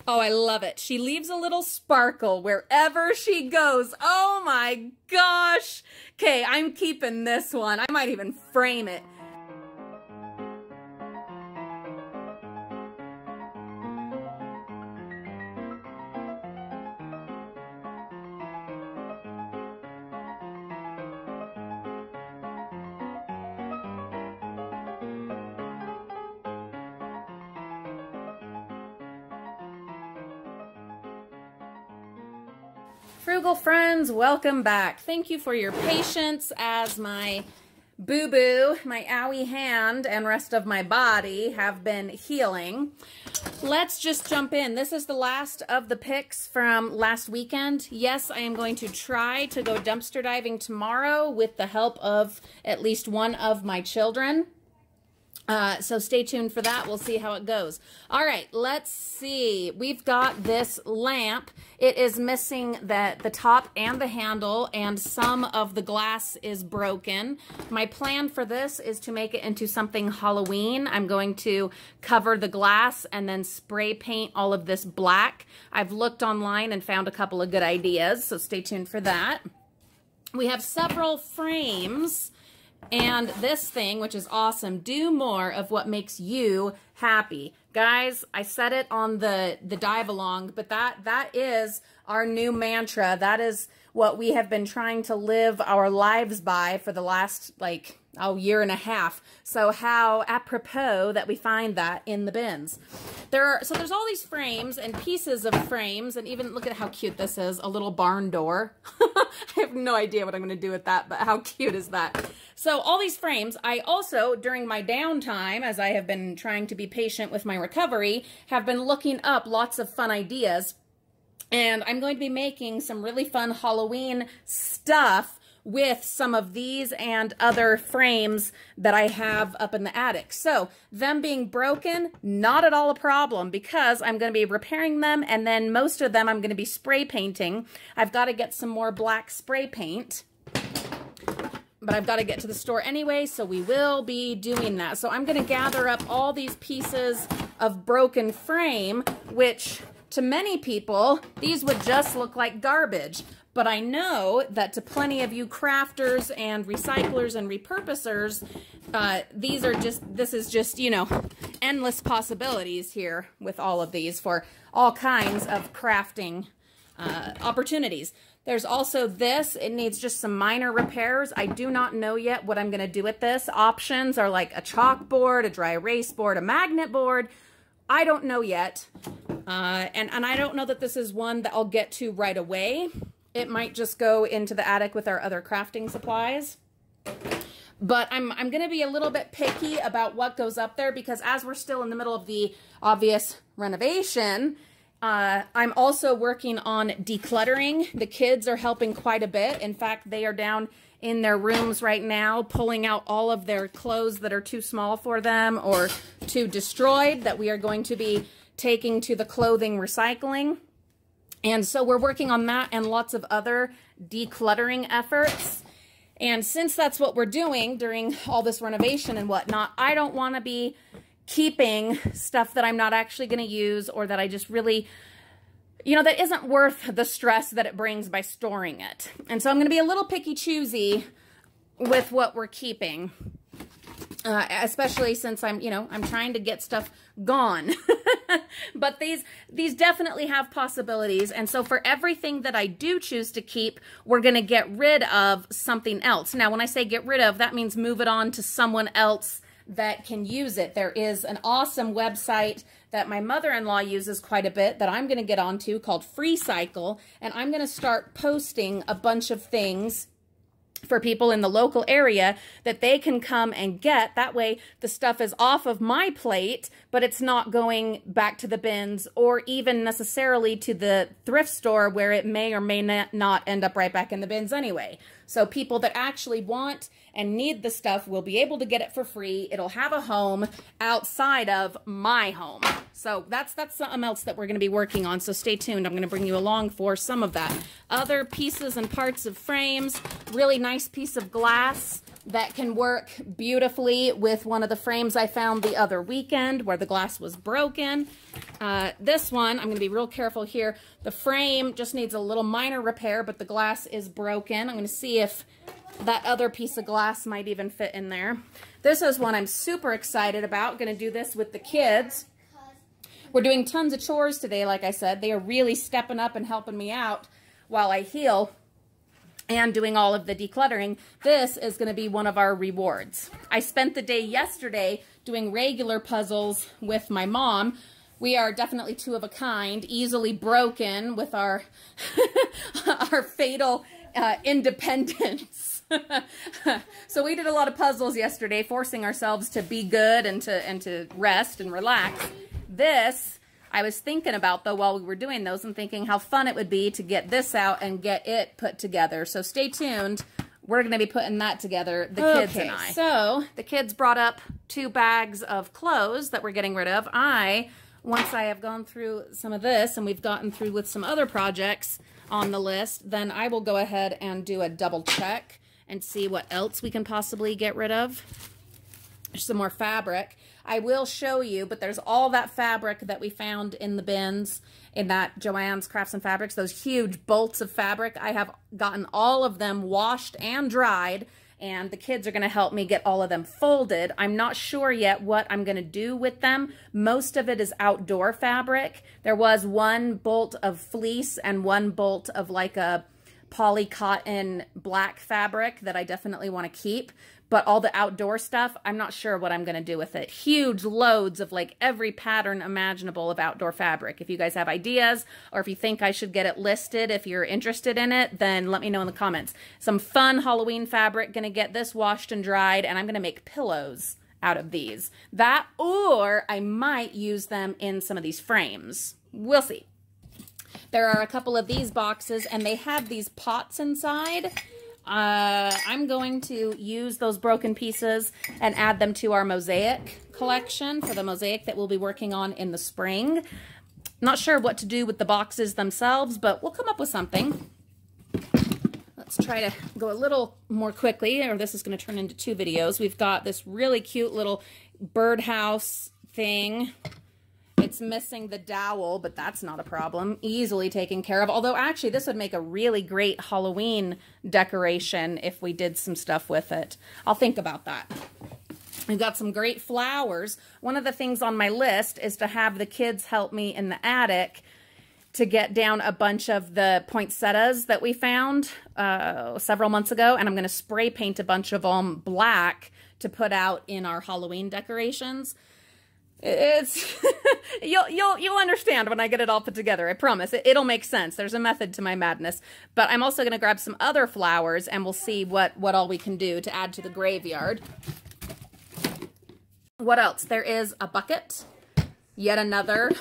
Oh, I love it. She leaves a little sparkle wherever she goes. Oh my gosh. Okay, I'm keeping this one. I might even frame it. Frugal friends, welcome back. Thank you for your patience as my boo-boo, my owie hand, and rest of my body have been healing. Let's just jump in. This is the last of the picks from last weekend. Yes, I am going to try to go dumpster diving tomorrow with the help of at least one of my children. So stay tuned for that. We'll see how it goes. All right, let's see. We've got this lamp. It is missing the top and the handle, and some of the glass is broken. My plan for this is to make it into something Halloween. I'm going to cover the glass and then spray paint all of this black. I've looked online and found a couple of good ideas, so stay tuned for that. We have several frames. And this thing, which is awesome, do more of what makes you happy. Guys, I said it on the dive along, but that is our new mantra. That is what we have been trying to live our lives by for the last, like, year and a half. So how apropos that we find that in the bins. So there's all these frames and pieces of frames, and even look at how cute this is, a little barn door. I have no idea what I'm going to do with that, but how cute is that? So all these frames, I also, during my downtime, as I have been trying to be patient with my recovery, have been looking up lots of fun ideas. And I'm going to be making some really fun Halloween stuff with some of these and other frames that I have up in the attic. So them being broken, not at all a problem, because I'm going to be repairing them, and then most of them I'm going to be spray painting. I've got to get some more black spray paint, but I've got to get to the store anyway, so we will be doing that. So I'm going to gather up all these pieces of broken frame, which to many people, these would just look like garbage. But I know that to plenty of you crafters and recyclers and repurposers, this is just, you know, endless possibilities here with all of these for all kinds of crafting opportunities. There's also this. It needs just some minor repairs. I do not know yet what I'm going to do with this. Options are like a chalkboard, a dry erase board, a magnet board. I don't know yet. And I don't know that this is one that I'll get to right away. It might just go into the attic with our other crafting supplies. But I'm going to be a little bit picky about what goes up there, because as we're still in the middle of the obvious renovation, I'm also working on decluttering. The kids are helping quite a bit. In fact, they are down in their rooms right now pulling out all of their clothes that are too small for them or too destroyed that we are going to be taking to the clothing recycling. And so we're working on that and lots of other decluttering efforts. And since that's what we're doing during all this renovation and whatnot, I don't want to be keeping stuff that I'm not actually going to use, or that I just really, you know, that isn't worth the stress that it brings by storing it. And so I'm going to be a little picky choosy with what we're keeping. Especially since I'm trying to get stuff gone. But these definitely have possibilities. And so for everything that I do choose to keep, we're going to get rid of something else. Now, when I say get rid of, that means move it on to someone else that can use it. There is an awesome website that my mother-in-law uses quite a bit that I'm going to get onto called FreeCycle. And I'm going to start posting a bunch of things for people in the local area that they can come and get. That way the stuff is off of my plate, but it's not going back to the bins or even necessarily to the thrift store where it may or may not end up right back in the bins anyway. So people that actually want and need the stuff will be able to get it for free. It'll have a home outside of my home. So that's something else that we're going to be working on. So stay tuned. I'm going to bring you along for some of that. Other pieces and parts of frames. Really nice piece of glass that can work beautifully with one of the frames I found the other weekend where the glass was broken. This one, I'm going to be real careful here. The frame just needs a little minor repair, but the glass is broken. I'm going to see if that other piece of glass might even fit in there. This is one I'm super excited about. I'm going to do this with the kids. We're doing tons of chores today, like I said. They are really stepping up and helping me out while I heal and doing all of the decluttering. This is going to be one of our rewards. I spent the day yesterday doing regular puzzles with my mom. We are definitely two of a kind, easily broken with our our fatal independence. So we did a lot of puzzles yesterday, forcing ourselves to be good and to rest and relax. This I was thinking about, though, while we were doing those, and thinking how fun it would be to get this out and get it put together. So stay tuned. We're going to be putting that together, the kids and I. So the kids brought up 2 bags of clothes that we're getting rid of. Once I have gone through some of this, and we've gotten through with some other projects on the list, then I will go ahead and do a double check and see what else we can possibly get rid of. There's some more fabric. I will show you, but there's all that fabric that we found in the bins in that Joann's Crafts and Fabrics, those huge bolts of fabric. I have gotten all of them washed and dried, and the kids are going to help me get all of them folded. I'm not sure yet what I'm going to do with them. Most of it is outdoor fabric. There was 1 bolt of fleece and 1 bolt of like a poly cotton black fabric that I definitely want to keep. But all the outdoor stuff, I'm not sure what I'm going to do with it. Huge loads of like every pattern imaginable of outdoor fabric. If you guys have ideas, or if you think I should get it listed, if you're interested in it, then let me know in the comments. Some fun Halloween fabric. Going to get this washed and dried, and I'm going to make pillows out of these. That, or I might use them in some of these frames. We'll see. There are a couple of these boxes, and they have these pots inside. I'm going to use those broken pieces and add them to our mosaic collection for the mosaic that we'll be working on in the spring. Not sure what to do with the boxes themselves, but we'll come up with something. Let's try to go a little more quickly, or this is going to turn into 2 videos. We've got this really cute little birdhouse thing. It's missing the dowel, but that's not a problem. Easily taken care of. Although, actually, this would make a really great Halloween decoration if we did some stuff with it. I'll think about that. We've got some great flowers. One of the things on my list is to have the kids help me in the attic to get down a bunch of the poinsettias that we found several months ago. And I'm going to spray paint a bunch of them black to put out in our Halloween decorations. It's you'll understand when I get it all put together. I promise. It'll make sense. There's a method to my madness. But I'm also going to grab some other flowers, and we'll see what all we can do to add to the graveyard. What else? There is a bucket. Yet another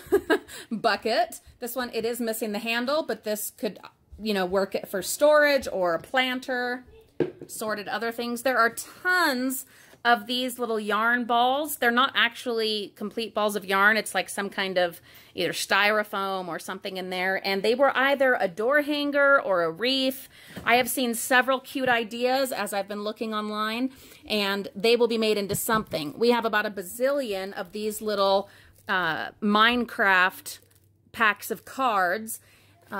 bucket. This one, it is missing the handle, but this could, you know, work for storage or a planter, sorted other things. There are tons of these little yarn balls. They're not actually complete balls of yarn. It's like some kind of either styrofoam or something in there. And they were either a door hanger or a wreath. I have seen several cute ideas as I've been looking online, and they will be made into something. We have about a bazillion of these little Minecraft packs of cards.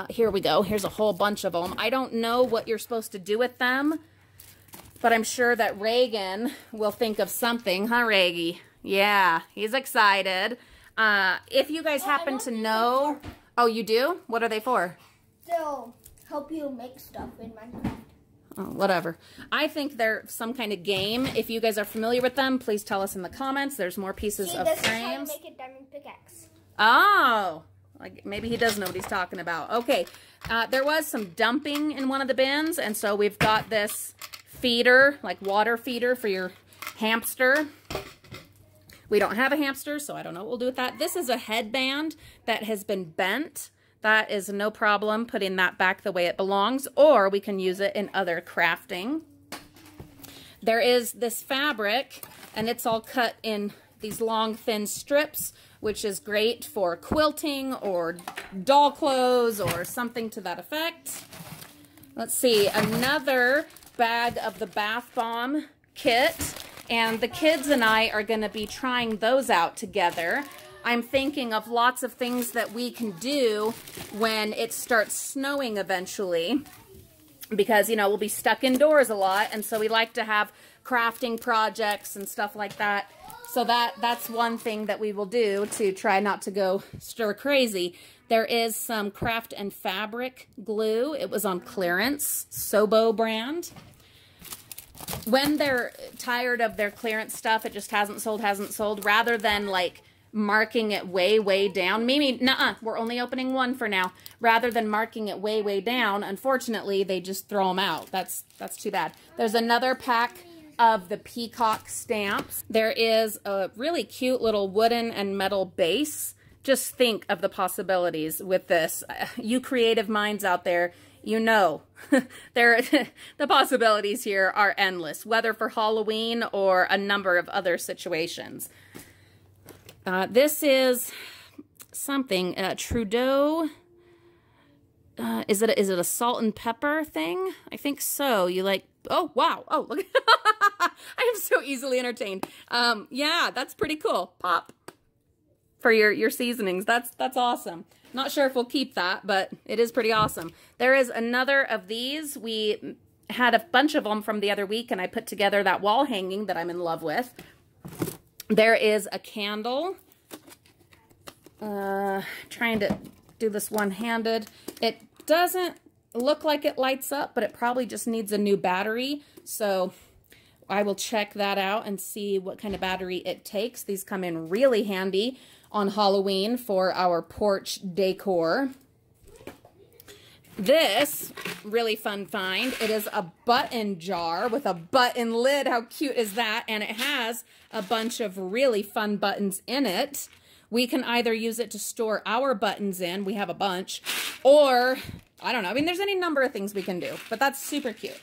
Here we go. Here's a whole bunch of them. I don't know what you're supposed to do with them, but I'm sure that Reagan will think of something, huh, Reggie? Yeah, he's excited. If you guys happen to know... Oh, you do? What are they for? They'll help you make stuff in Minecraft. Oh, whatever. I think they're some kind of game. If you guys are familiar with them, please tell us in the comments. There's more pieces of frames. This is how you make a diamond pickaxe. Oh! Like maybe he does know what he's talking about. Okay, there was some dumping in one of the bins, and so we've got this feeder, like water feeder for your hamster. We don't have a hamster, so I don't know what we'll do with that. This is a headband that has been bent. That is no problem putting that back the way it belongs, or we can use it in other crafting. There is this fabric, and it's all cut in these long, thin strips, which is great for quilting or doll clothes or something to that effect. Let's see, another bag of the bath bomb kit, and the kids and I are going to be trying those out together. I'm thinking of lots of things that we can do when it starts snowing eventually, because, you know, we'll be stuck indoors a lot, and so we like to have crafting projects and stuff like that. So that's one thing that we will do to try not to go stir crazy. There is some craft and fabric glue. It was on clearance, Sobo brand. When they're tired of their clearance stuff, it just hasn't sold, rather than like marking it way down. Mimi, nuh-uh, we're only opening one for now. Rather than marking it way down, unfortunately, they just throw them out. That's too bad. There's another pack of the peacock stamps. There is a really cute little wooden and metal base. Just think of the possibilities with this. You creative minds out there, you know, the possibilities here are endless, whether for Halloween or a number of other situations. This is something, Trudeau, is it a salt and pepper thing? I think so. You like, oh, wow. Oh, look. I am so easily entertained. Yeah, that's pretty cool. Pop for your seasonings. That's awesome. Not sure if we'll keep that, but it is pretty awesome. There is another of these. We had a bunch of them from the other week, and I put together that wall hanging that I'm in love with. There is a candle. Trying to do this one-handed. It doesn't look like it lights up, but it probably just needs a new battery. So I will check that out and see what kind of battery it takes. These come in really handy on Halloween for our porch decor. This really fun find. It is a button jar with a button lid. How cute is that? And it has a bunch of really fun buttons in it. We can either use it to store our buttons in, we have a bunch, or, I don't know, I mean, there's any number of things we can do, but that's super cute.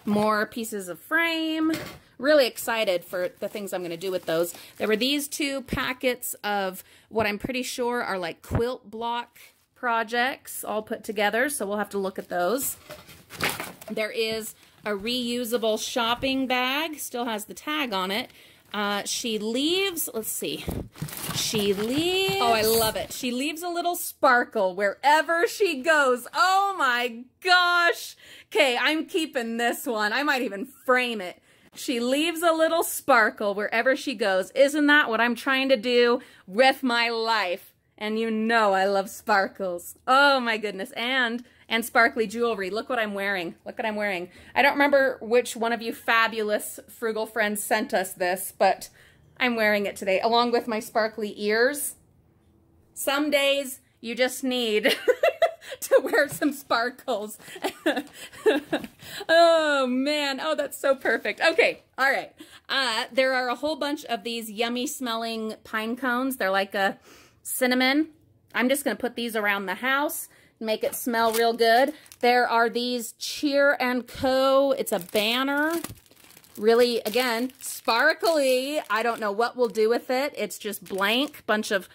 More pieces of frame. Really excited for the things I'm going to do with those. There were these two packets of what I'm pretty sure are like quilt block projects all put together, so we'll have to look at those. There is a reusable shopping bag, still has the tag on it. She leaves, let's see, she leaves, oh, I love it. She leaves a little sparkle wherever she goes. Oh my gosh. Okay, I'm keeping this one. I might even frame it. She leaves a little sparkle wherever she goes. Isn't that what I'm trying to do with my life? And you know I love sparkles. Oh my goodness. And sparkly jewelry. Look what I'm wearing. Look what I'm wearing. I don't remember which one of you fabulous Frugal Friends sent us this, but I'm wearing it today, along with my sparkly ears. Some days you just need to wear some sparkles. Oh man, oh, that's so perfect. Okay, all right. There are a whole bunch of these yummy smelling pine cones. They're like a cinnamon. I'm just gonna put these around the house, make it smell real good. There are these Cheer & Co. It's a banner. Really, again, sparkly. I don't know what we'll do with it. It's just blank, bunch of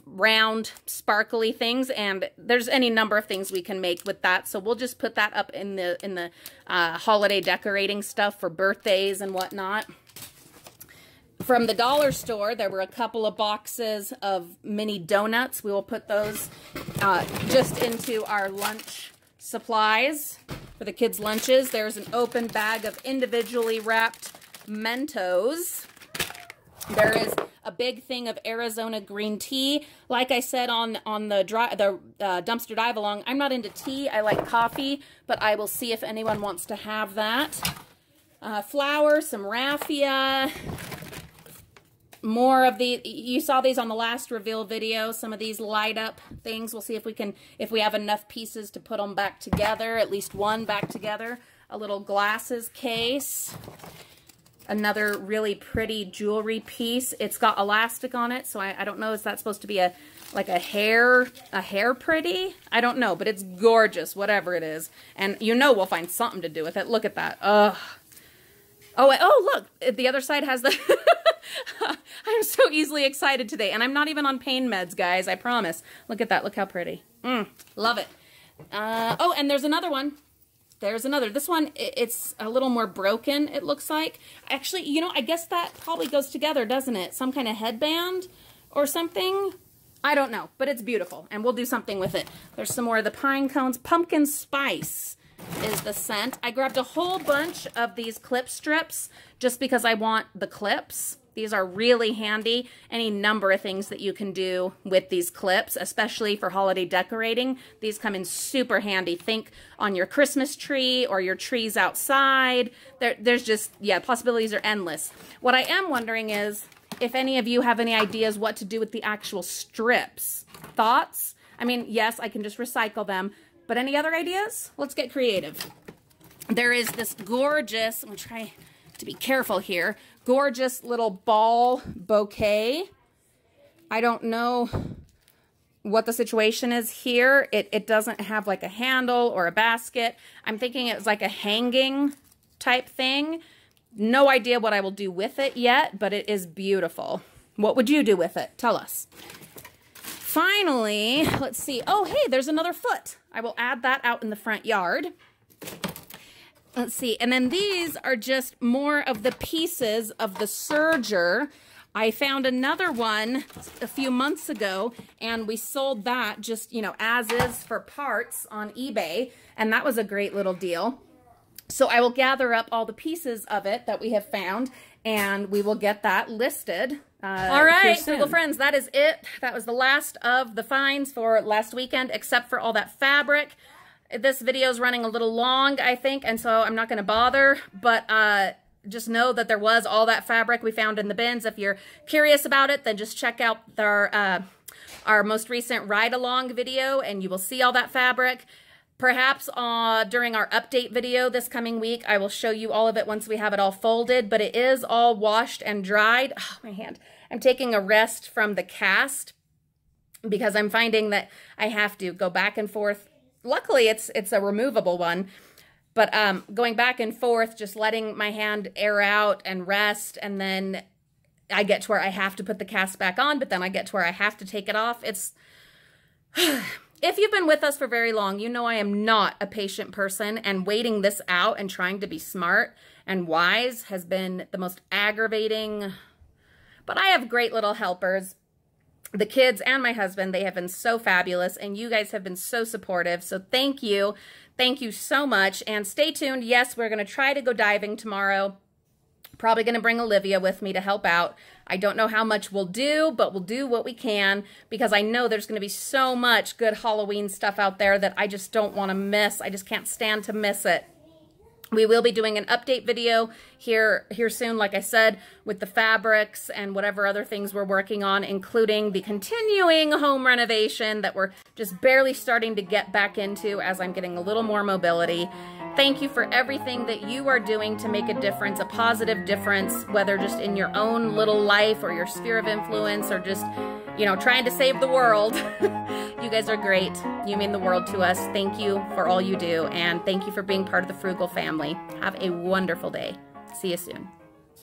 round sparkly things, and there's any number of things we can make with that, so we'll just put that up in the holiday decorating stuff for birthdays and whatnot. From the dollar store, there were a couple of boxes of mini donuts. We will put those just into our lunch supplies for the kids' lunches. There's an open bag of individually wrapped Mentos. There is a big thing of Arizona green tea. Like I said on the dumpster dive along, I'm not into tea. I like coffee, but I will see if anyone wants to have that. Flour, some raffia. More of the, you saw these on the last reveal video, some of these light up things. We'll see if we have enough pieces to put them back together, at least one back together. A little glasses case. Another really pretty jewelry piece. It's got elastic on it, so I don't know, is that supposed to be like a hair pretty? I don't know, but it's gorgeous, whatever it is. And you know we'll find something to do with it. Look at that. Ugh. Oh, look, the other side has the... I'm so easily excited today, and I'm not even on pain meds, guys, I promise. Look at that. Look how pretty. Love it. Oh, and there's another one. There's another. This one, it's a little more broken, it looks like. Actually, you know, I guess that probably goes together, doesn't it? Some kind of headband or something. I don't know, but it's beautiful, and we'll do something with it. There's some more of the pine cones. Pumpkin spice is the scent. I grabbed a whole bunch of these clip strips just because I want the clips. These are really handy. Any number of things that you can do with these clips, especially for holiday decorating. These come in super handy. Think on your Christmas tree or your trees outside. There's just, yeah, possibilities are endless. What I am wondering is if any of you have any ideas what to do with the actual strips. Thoughts? I mean, yes, I can just recycle them, but any other ideas? Let's get creative. There is this gorgeous, I'm gonna try to be careful here, gorgeous little ball bouquet. I don't know what the situation is here. It doesn't have like a handle or a basket. I'm thinking it's like a hanging type thing. No idea what I will do with it yet, but it is beautiful. What would you do with it? Tell us. Finally, let's see. Oh, hey, there's another foot. I will add that out in the front yard. Let's see. And then these are just more of the pieces of the serger. I found another one a few months ago, and we sold that just, you know, as is for parts on eBay, and that was a great little deal. So I will gather up all the pieces of it that we have found, and we will get that listed. All right, Frugal Friends, that is it. That was the last of the finds for last weekend, except for all that fabric. This video is running a little long, I think, and so I'm not going to bother, but just know that there was all that fabric we found in the bins. If you're curious about it, then just check out our most recent ride-along video, and you will see all that fabric. Perhaps during our update video this coming week, I will show you all of it once we have it all folded, but it is all washed and dried. Oh, my hand. I'm taking a rest from the cast because I'm finding that I have to go back and forth. Luckily, it's a removable one, but going back and forth, just letting my hand air out and rest, and then I get to where I have to put the cast back on, but then I get to where I have to take it off. It's... If you've been with us for very long, you know I am not a patient person, and waiting this out and trying to be smart and wise has been the most aggravating. But I have great little helpers. The kids and my husband, they have been so fabulous, and you guys have been so supportive. So thank you. Thank you so much. And stay tuned. Yes, we're going to try to go diving tomorrow. Probably going to bring Olivia with me to help out. I don't know how much we'll do, but we'll do what we can because I know there's going to be so much good Halloween stuff out there that I just don't want to miss. I just can't stand to miss it. We will be doing an update video here soon, like I said, with the fabrics and whatever other things we're working on, including the continuing home renovation that we're just barely starting to get back into as I'm getting a little more mobility. Thank you for everything that you are doing to make a difference, a positive difference, whether just in your own little life or your sphere of influence or just, you know, trying to save the world. You guys are great. You mean the world to us. Thank you for all you do, and thank you for being part of the Frugal family. Have a wonderful day. See you soon.